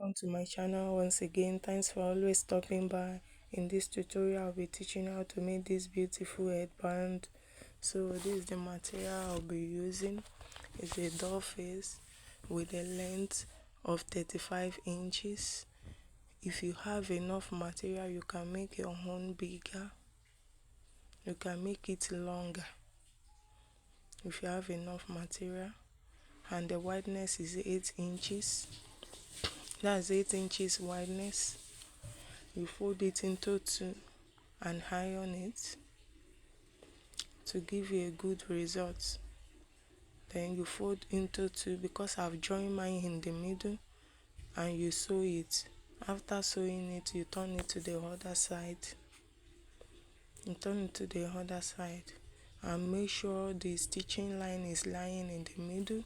welcome to my channel once again. Thanks for always stopping by. In this tutorial I'll be teaching how to make this beautiful headband. So this is the material I'll be using. It's a doll face with a length of 35 inches. If you have enough material, you can make your own bigger, you can make it longer if you have enough material. And the wideness is 8 inches. That's 8 inches wideness. You fold it into two and iron it to give you a good result. Then you fold into two, because I've joined mine in the middle, and you sew it. After sewing it, you turn it to the other side. You turn it to the other side and make sure the stitching line is lying in the middle.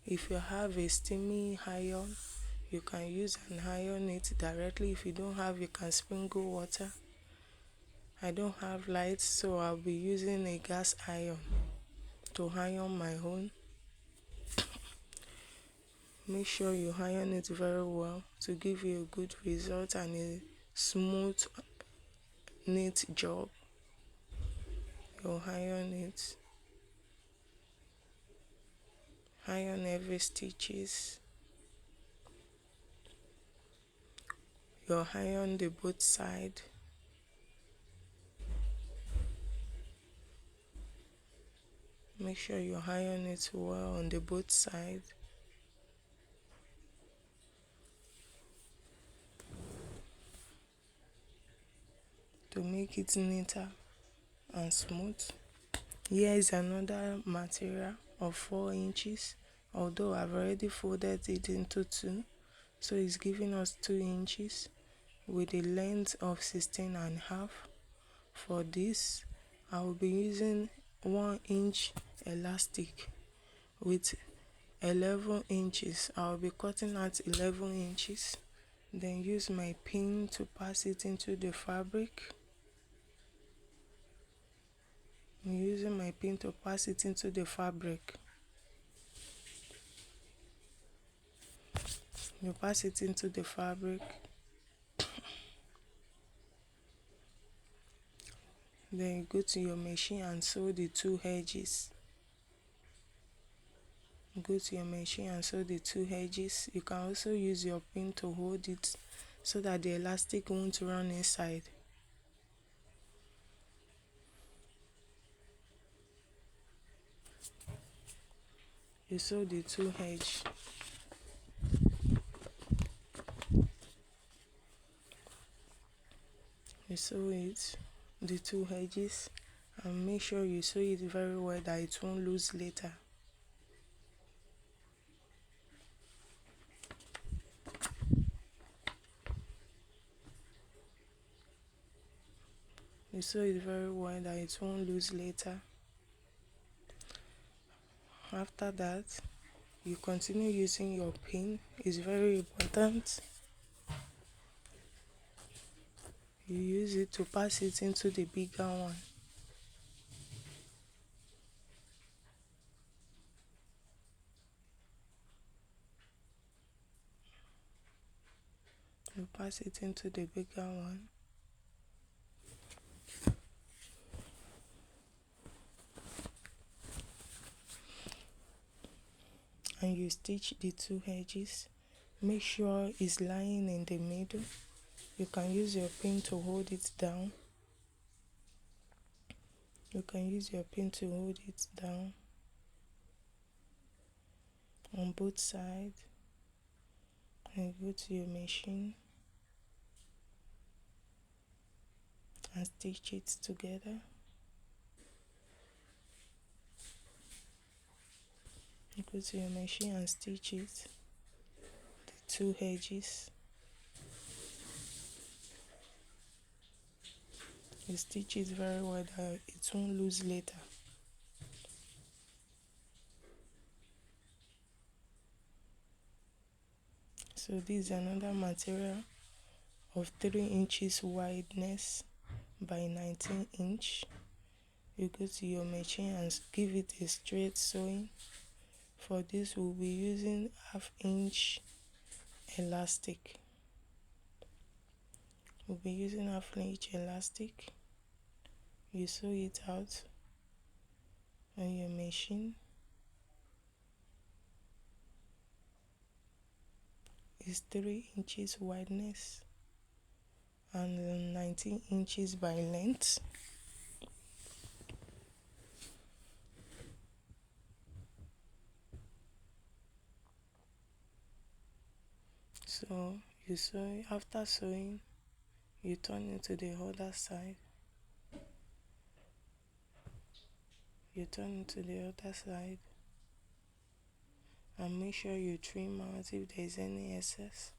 If you have a steaming iron, you can use and iron it directly. If you don't have, you can sprinkle water. I don't have light, so I'll be using a gas iron to iron my own. Make sure you iron it very well to give you a good result and a smooth, neat job. You iron it. Iron every stitches. You iron the both side. Make sure you iron it well on the both sides. To make it neater and smooth. Here is another material of 4 inches, although I've already folded it into two, so it's giving us 2 inches with a length of 16 and a half. For this, I will be using 1 inch elastic with 11 inches. I'll be cutting out 11 inches, then use my pin to pass it into the fabric. I'm using my pin to pass it into the fabric. You pass it into the fabric. Then you go to your machine and sew the two edges. Go to your machine and sew the two edges. You can also use your pin to hold it so that the elastic won't run inside. You sew the two edges. You sew it, the two edges, and make sure you sew it very well that it won't lose later. You sew it very well that it won't lose later. After that, you continue using your pin. It's very important. You use it to pass it into the bigger one. You pass it into the bigger one. And you stitch the two edges. Make sure it's lying in the middle. You can use your pin to hold it down. You can use your pin to hold it down on both sides. And go to your machine and stitch it together. You go to your machine and stitch it, the two edges. You stitch it very well that it won't lose later. So this is another material of 3 inches wideness by 19 inch. You go to your machine and give it a straight sewing. For this, we'll be using 1/2 inch elastic. We'll be using half inch elastic. You sew it out on your machine. It's 3 inches wideness and 19 inches by length. So you sew. After sewing, you turn it to the other side. You turn it to the other side and make sure you trim out if there is any excess.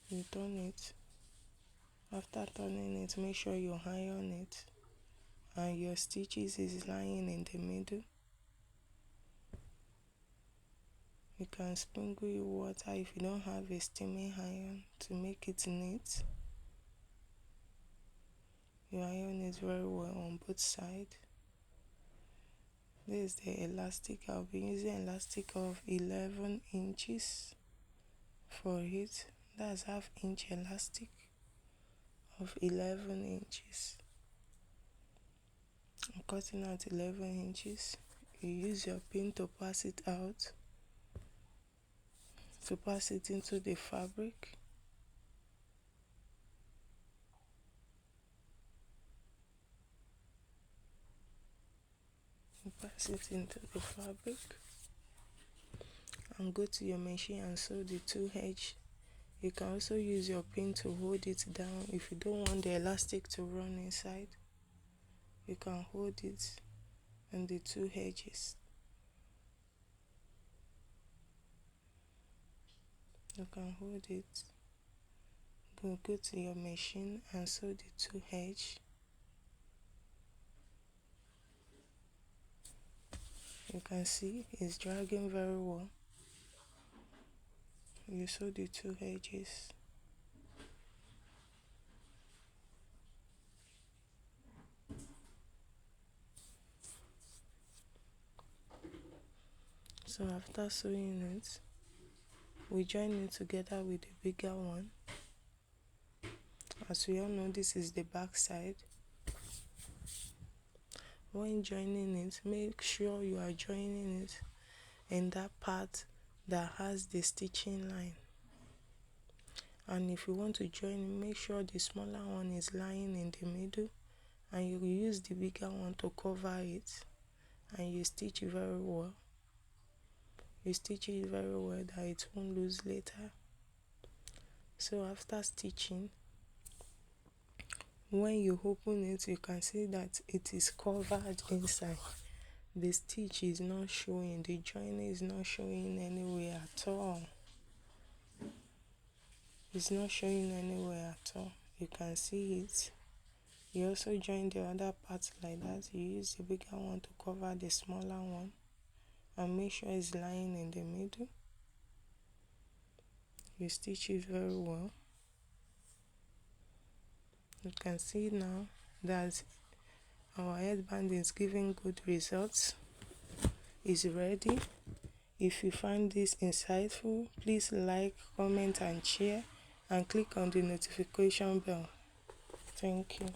You turn it. After turning it, make sure you iron it and your stitches is lying in the middle. You can sprinkle your water if you don't have a steaming iron to make it neat. You iron it very well on both sides. This is the elastic. I'll be using elastic of 11 inches for it. That's half inch elastic of 11 inches. I'm cutting out 11 inches. You use your pin to pass it out, to pass it into the fabric. You pass it into the fabric and go to your machine and sew the 2 edges. You can also use your pin to hold it down if you don't want the elastic to run inside. You can hold it on the 2 edges. You can hold it. Go to your machine and sew the 2 edges. You can see it's dragging very well. You sew the 2 edges. So after sewing it, we join it together with the bigger one. As we all know, this is the back side. When joining it, make sure you are joining it in that part that has the stitching line. And if you want to join it, make sure the smaller one is lying in the middle and you use the bigger one to cover it, and you stitch it very well. You stitch it very well that it won't lose later. So after stitching, when you open it, you can see that it is covered inside. The stitch is not showing, the joining is not showing anywhere at all. It's not showing anywhere at all. You can see it. You also join the other parts like that. You use the bigger one to cover the smaller one and make sure it's lying in the middle. You stitch it very well. You can see now that our headband is giving good results. It's ready. If you find this insightful, please like, comment and share, and click on the notification bell. Thank you.